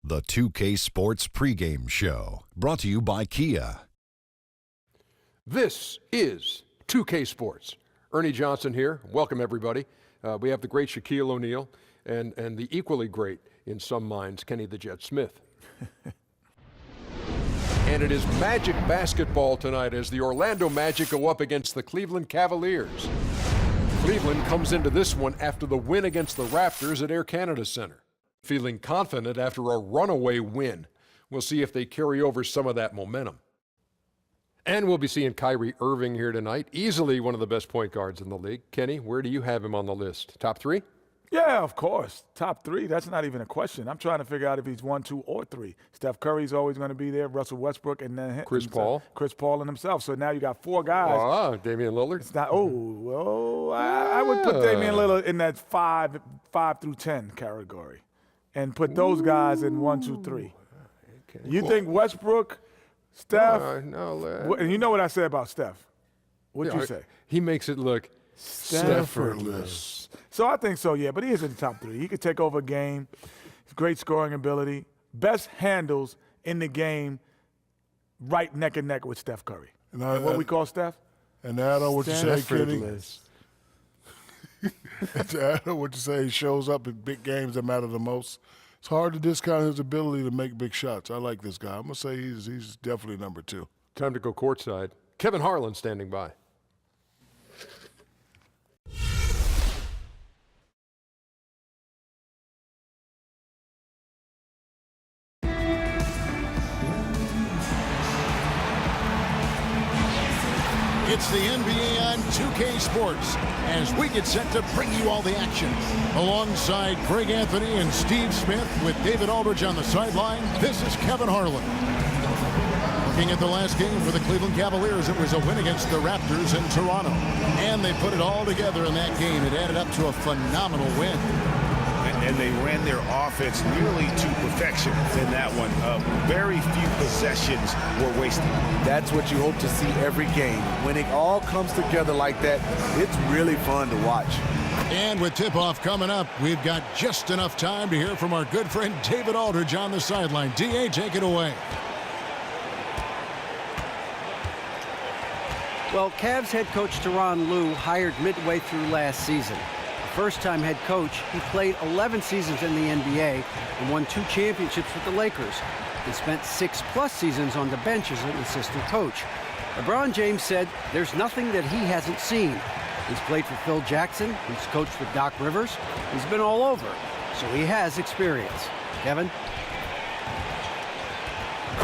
The 2K Sports Pregame Show, brought to you by Kia. This is 2K Sports. Ernie Johnson here. Welcome, everybody. We have the great Shaquille O'Neal and the equally great, in some minds, Kenny the Jet Smith. And it is Magic basketball tonight as the Orlando Magic go up against the Cleveland Cavaliers. Cleveland comes into this one after the win against the Raptors at Air Canada Center, feeling confident after a runaway win. We'll see if they carry over some of that momentum. And we'll be seeing Kyrie Irving here tonight, easily one of the best point guards in the league. Kenny, where do you have him on the list? Top three? Yeah, of course. Top three, that's not even a question. I'm trying to figure out if he's 1, 2, or 3. Steph Curry's always going to be there, Russell Westbrook, and then Chris Paul and himself. So now you got 4 guys. Damian Lillard. It's not, I would put Damian Lillard in that 5 through 10 category and put those guys in 1, 2, 3. Okay. You think Westbrook, Steph? And you know what I said about Steph. What'd you say? He makes it look effortless. So I think so, yeah, but he is in the top 3. He could take over a game, great scoring ability, best handles in the game, right neck and neck with Steph Curry. And what we call Steph? And add on what you say, Kenny. To add on what you say, he shows up in big games that matter the most. It's hard to discount his ability to make big shots. I like this guy. I'm going to say he's definitely number 2. Time to go courtside. Kevin Harlan standing by. It's the NBA on 2K Sports as we get set to bring you all the action. Alongside Greg Anthony and Steve Smith with David Aldridge on the sideline, this is Kevin Harlan. Looking at the last game for the Cleveland Cavaliers, it was a win against the Raptors in Toronto. And they put it all together in that game. It added up to a phenomenal win. And they ran their offense nearly to perfection in that one. Very few possessions were wasted. That's what you hope to see every game. When it all comes together like that, it's really fun to watch. And with tip-off coming up, we've got just enough time to hear from our good friend David Aldridge on the sideline. D.A., take it away. Well, Cavs head coach Tyronn Lue hired midway through last season. First-time head coach, he played 11 seasons in the NBA and won 2 championships with the Lakers. He spent 6+ seasons on the bench as an assistant coach. LeBron James said there's nothing that he hasn't seen. He's played for Phil Jackson, he's coached with Doc Rivers, he's been all over, so he has experience. Kevin?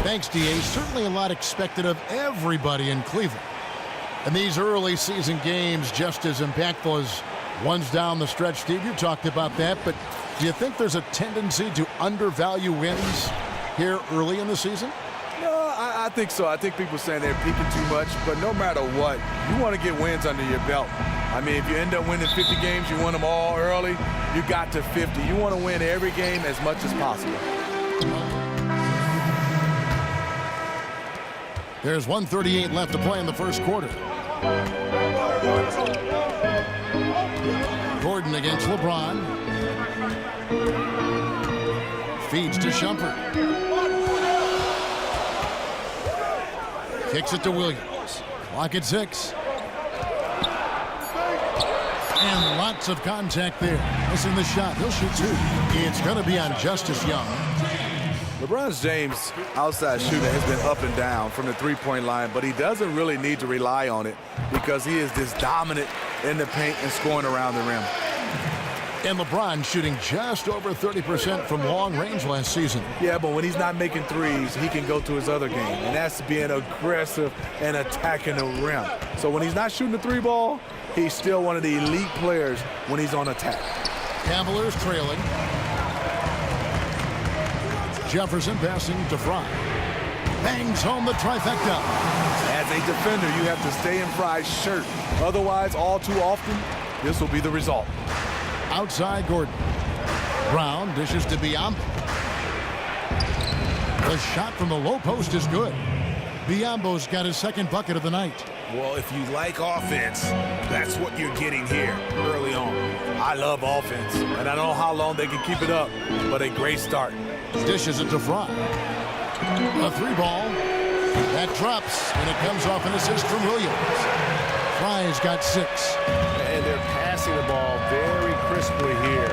Thanks, D.A. Certainly a lot expected of everybody in Cleveland. And these early season games just as impactful as ones down the stretch. Steve, you talked about that, but do you think there's a tendency to undervalue wins here early in the season? No, I think so. I think people are saying they're peaking too much, but no matter what, you want to get wins under your belt. I mean, if you end up winning 50 games, you win them all early, you got to 50. You want to win every game as much as possible. There's 1:38 left to play in the first quarter. Gordon against LeBron. Feeds to Shumpert. Kicks it to Williams. Clock at 6. And lots of contact there. Missing the shot. He'll shoot 2. It's going to be on Justice Young. LeBron James' outside shooting has been up and down from the three-point line, but he doesn't really need to rely on it because he is this dominant in the paint and scoring around the rim. And LeBron shooting just over 30% from long range last season. Yeah, but when he's not making threes, he can go to his other game, and that's being aggressive and attacking the rim. So when he's not shooting the 3 ball, he's still one of the elite players when he's on attack. Cavaliers trailing. Jefferson passing to Fry. Bangs home the trifecta. As a defender, you have to stay in Fry's shirt. Otherwise, all too often, this will be the result. Outside Gordon. Brown dishes to Biyombo. The shot from the low post is good. Biyombo's got his second bucket of the night. Well, if you like offense, that's what you're getting here early on. I love offense, and I don't know how long they can keep it up, but a great start. Dishes it to Fry. A 3-ball. That drops, and it comes off an assist from Williams. Fry's got 6. And they're passing the ball very crisply here.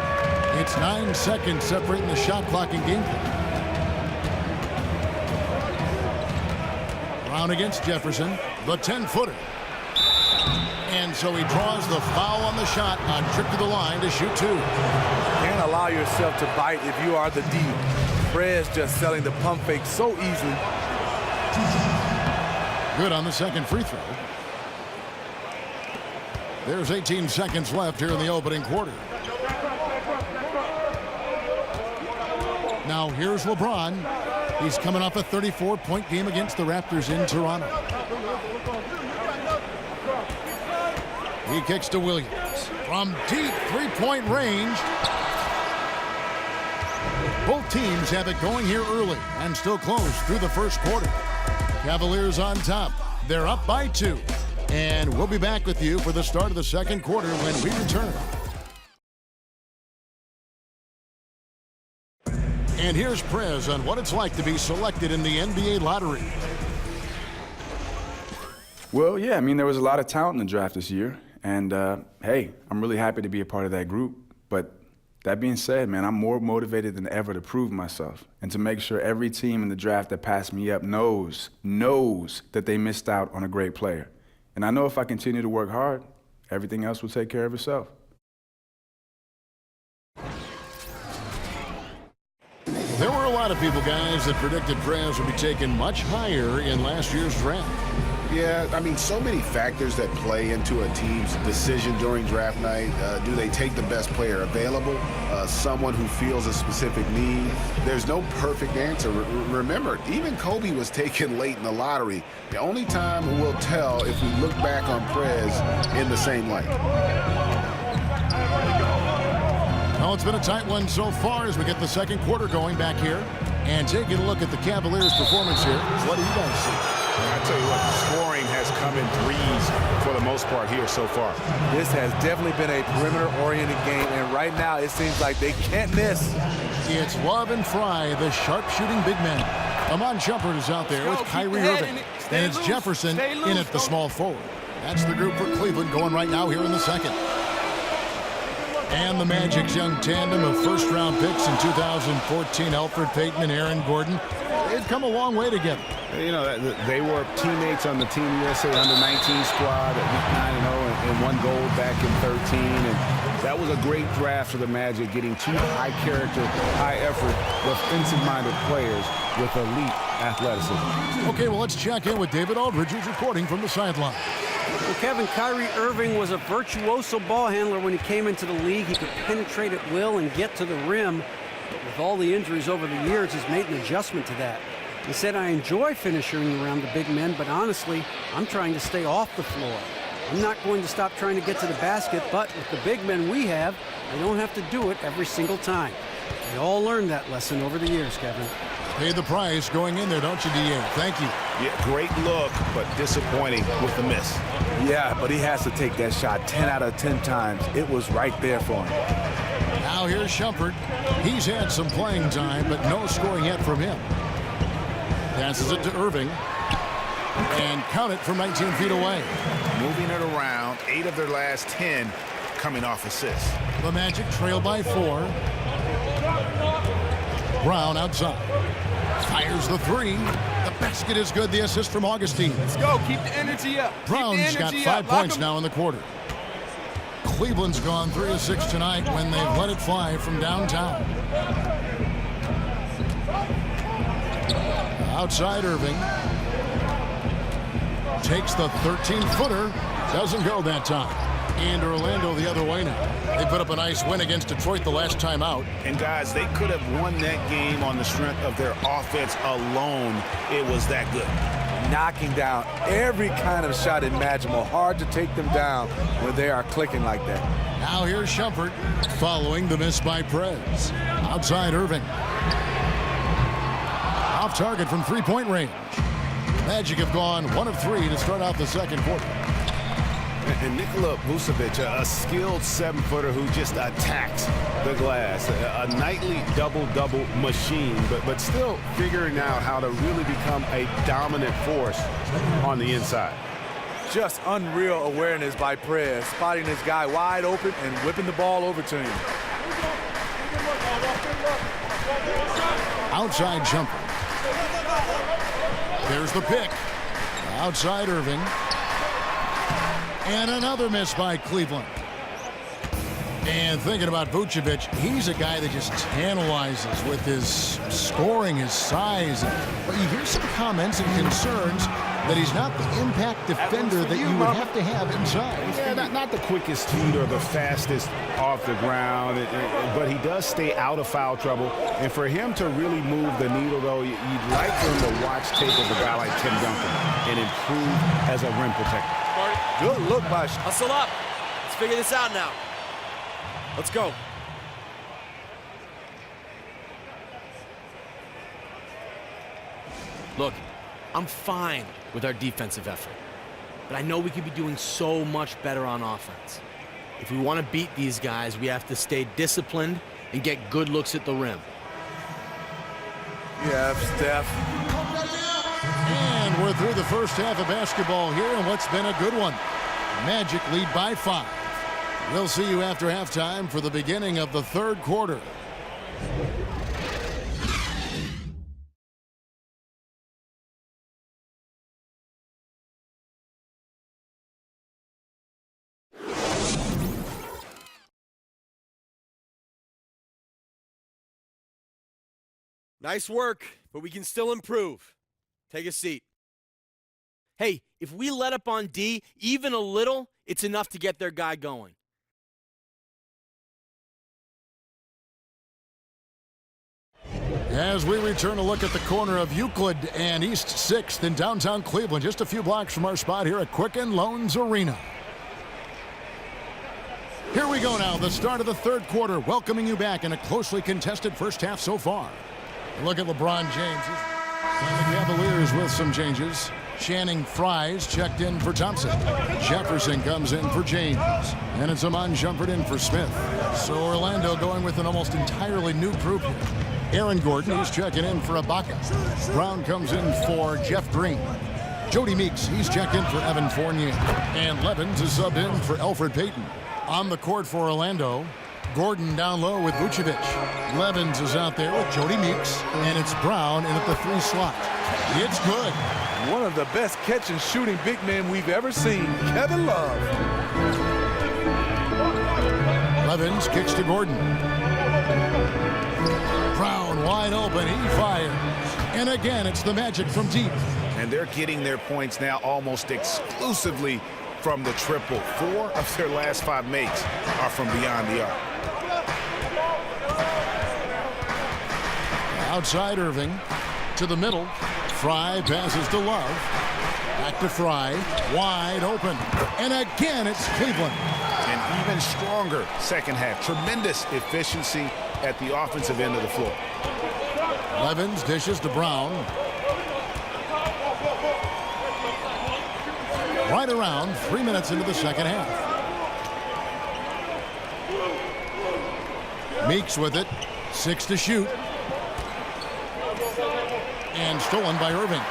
It's 9 seconds separating the shot clock and game clock. Brown against Jefferson, the 10-footer. And so he draws the foul on the shot on trip to the line to shoot 2. Can't allow yourself to bite if you are the D. Prez just selling the pump fake so easily. Good on the second free throw. There's 18 seconds left here in the opening quarter. Now here's LeBron. He's coming off a 34-point game against the Raptors in Toronto. He kicks to Williams from deep three-point range. Both teams have it going here early and still close through the first quarter. Cavaliers on top. They're up by 2. And we'll be back with you for the start of the second quarter when we return. And here's Prez on what it's like to be selected in the NBA lottery. Well, yeah, I mean, there was a lot of talent in the draft this year. And, hey, I'm really happy to be a part of that group. But that being said, man, I'm more motivated than ever to prove myself and to make sure every team in the draft that passed me up knows that they missed out on a great player. And I know if I continue to work hard, everything else will take care of itself. There were a lot of people, guys, that predicted Prez would be taken much higher in last year's draft. Yeah, I mean, so many factors that play into a team's decision during draft night. Do they take the best player available? Someone who feels a specific need? There's no perfect answer. Remember, even Kobe was taken late in the lottery. The only time we'll tell if we look back on Prez in the same light. Well, it's been a tight one so far as we get the second quarter going back here. And taking a look at the Cavaliers' performance here, what do you guys see? I tell you what, the scoring has come in threes for the most part here so far. This has definitely been a perimeter-oriented game, and right now it seems like they can't miss. It's Love and Fry, the sharp-shooting big men. Amon Shumpert is out there with Kyrie Irving. And it's Jefferson in at the small forward. That's the group for Cleveland going right now here in the second. And the Magic's young tandem of first-round picks in 2014, Elfrid Payton and Aaron Gordon, they've come a long way together. You know, they were teammates on the Team USA Under-19 squad that went 9-0 and won gold back in 13. And that was a great draft for the Magic, getting 2 high-character, high-effort, offensive-minded players with elite athleticism. Okay, well, let's check in with David Aldridge, who's reporting from the sideline. Well, Kevin, Kyrie Irving was a virtuoso ball handler when he came into the league. He could penetrate at will and get to the rim. But with all the injuries over the years, he's made an adjustment to that. He said, I enjoy finishing around the big men, but honestly, I'm trying to stay off the floor. I'm not going to stop trying to get to the basket, but with the big men we have, I don't have to do it every single time. We all learned that lesson over the years, Kevin. Pay the price going in there, don't you, D.A.? Thank you. Yeah, great look, but disappointing with the miss. Yeah, but he has to take that shot 10 out of 10 times. It was right there for him. Now here's Shumpert. He's had some playing time, but no scoring yet from him. Passes it to Irving. And count it from 19 feet away. Moving it around, 8 of their last 10 coming off assists. The Magic trail by 4. Brown outside. Fires the 3. The basket is good. The assist from Augustine. Let's go. Keep the energy up. Brown's got 5 points now in the quarter. Cleveland's gone 3 of 6 tonight when they've let it fly from downtown. Outside Irving. Takes the 13-footer. Doesn't go that time. And Orlando the other way now. They put up a nice win against Detroit the last time out. And guys, they could have won that game on the strength of their offense alone. It was that good. Knocking down every kind of shot imaginable. Hard to take them down when they are clicking like that. Now here's Shumpert following the miss by Prez. Outside Irving. Off target from 3-point range. Magic have gone 1 of 3 to start out the second quarter. And Nikola Vucevic, a skilled 7-footer who just attacks the glass. A nightly double-double machine, but still figuring out how to really become a dominant force on the inside. Just unreal awareness by Prez, spotting this guy wide open and whipping the ball over to him. Outside jumper. There's the pick. Outside Irving. And another miss by Cleveland. And thinking about Vucevic, he's a guy that just tantalizes with his scoring, his size. But you hear some comments and concerns that he's not the impact defender that you would have to have inside. Yeah, not the quickest feet or the fastest off the ground, but he does stay out of foul trouble. And for him to really move the needle, though, you'd like for him to watch tape of a guy like Tim Duncan and improve as a rim protector. Good look by Hustle up. Let's figure this out now. Let's go. Look, I'm fine with our defensive effort, but I know we could be doing so much better on offense. If we want to beat these guys, we have to stay disciplined and get good looks at the rim. Yeah, Steph. And we're through the first half of basketball here, and what's been a good one. Magic lead by 5. We'll see you after halftime for the beginning of the third quarter. Nice work, but we can still improve. Take a seat. Hey, if we let up on D even a little, it's enough to get their guy going. As we return to look at the corner of Euclid and East 6th in downtown Cleveland, just a few blocks from our spot here at Quicken Loans Arena. Here we go now, the start of the third quarter, welcoming you back in a closely contested first half so far. Look at LeBron James. And the Cavaliers with some changes. Channing Fries checked in for Thompson. Jefferson comes in for James. And it's Amon Shumpert in for Smith. So Orlando going with an almost entirely new group here. Aaron Gordon is checking in for Ibaka. Brown comes in for Jeff Green. Jody Meeks, he's checked in for Evan Fournier. And Levin to sub in for Elfrid Payton. On the court for Orlando, Gordon down low with Vucevic. Levins is out there with Jody Meeks. And it's Brown in at the 3 slot. It's good. One of the best catch and shooting big men we've ever seen, Kevin Love. Levins kicks to Gordon. Brown wide open, he fires. And again, it's the Magic from deep. And they're getting their points now almost exclusively from the triple. 4 of their last 5 makes are from beyond the arc. Outside Irving to the middle. Fry passes to Love. Back to Fry. Wide open. And again, it's Cleveland. An even stronger second half. Tremendous efficiency at the offensive end of the floor. Levins dishes to Brown. Right around 3 minutes into the second half. Meeks with it. 6 to shoot. And stolen by Irving.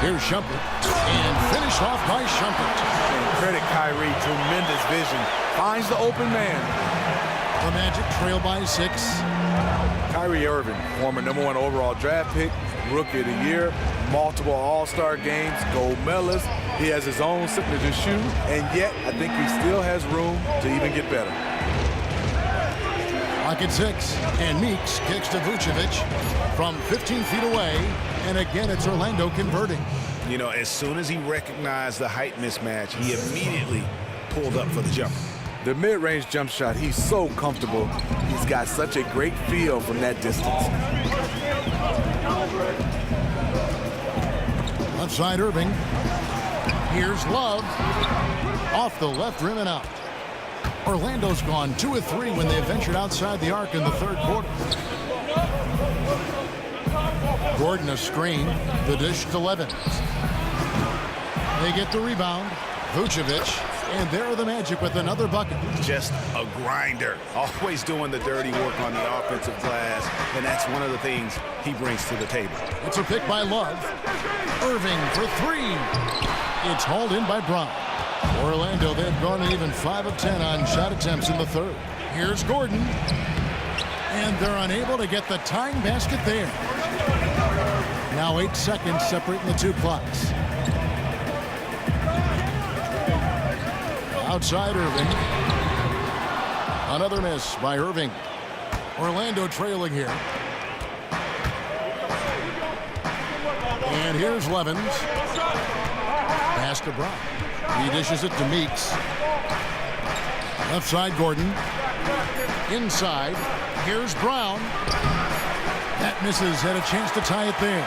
Here's Shumpert. And finished off by Shumpert. And credit Kyrie, tremendous vision. Finds the open man. The Magic trail by 6. Kyrie Irving, former #1 overall draft pick, rookie of the year, multiple all-star games, gold medalist. He has his own signature shoe, and yet I think he still has room to even get better. Clock at 6, and Meeks kicks to Vucevic from 15 feet away, and again it's Orlando converting. You know, as soon as he recognized the height mismatch, he immediately pulled up for the jump. The mid-range jump shot, he's so comfortable. He's got such a great feel from that distance. Outside Irving. Here's Love. Off the left rim and out. Orlando's gone 2 of 3 when they ventured outside the arc in the third quarter. Gordon a screen. The dish to Levins. They get the rebound. Vucevic. And there are the Magic with another bucket. Just a grinder. Always doing the dirty work on the offensive glass. And that's one of the things he brings to the table. It's a pick by Love. Irving for three. It's hauled in by Brown. Orlando, they've gone even 5 of 10 on shot attempts in the third. Here's Gordon. And they're unable to get the tying basket there. Now 8 seconds separating the two clocks. Outside Irving. Another miss by Irving. Orlando trailing here. And here's Levens. Pass to Brown. He dishes it to Meeks. Left side Gordon. Inside. Here's Brown. That misses. Had a chance to tie it there.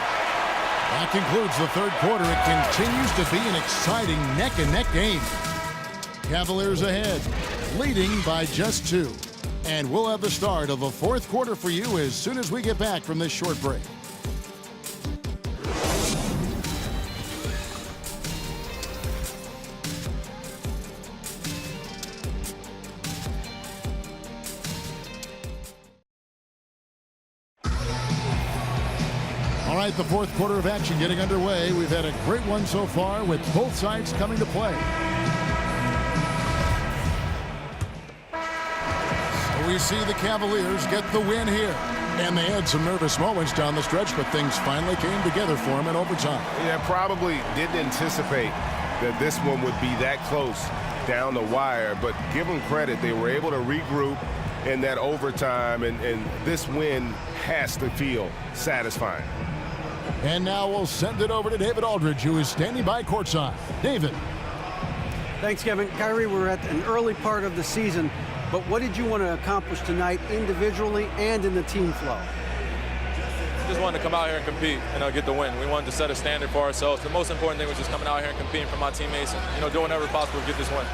That concludes the third quarter. It continues to be an exciting neck-and-neck game. Cavaliers ahead, leading by just 2. And we'll have the start of the fourth quarter for you as soon as we get back from this short break. All right, the fourth quarter of action getting underway. We've had a great one so far with both sides coming to play. We see the Cavaliers get the win here. And they had some nervous moments down the stretch, but things finally came together for them in overtime. Yeah, probably didn't anticipate that this one would be that close down the wire, but give them credit. They were able to regroup in that overtime, and this win has to feel satisfying. And now we'll send it over to David Aldridge, who is standing by courtside. David. Thanks, Kevin. Kyrie, we're at an early part of the season, but what did you want to accomplish tonight individually and in the team flow? Just wanted to come out here and compete and get the win. We wanted to set a standard for ourselves. The most important thing was just coming out here and competing for my teammates and doing whatever possible to get this win.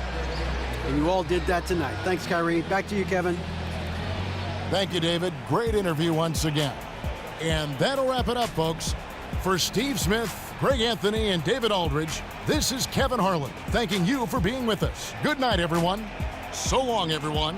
And you all did that tonight. Thanks, Kyrie. Back to you, Kevin. Thank you, David. Great interview once again. And that'll wrap it up, folks. For Steve Smith, Greg Anthony, and David Aldridge, this is Kevin Harlan thanking you for being with us. Good night, everyone. So long, everyone.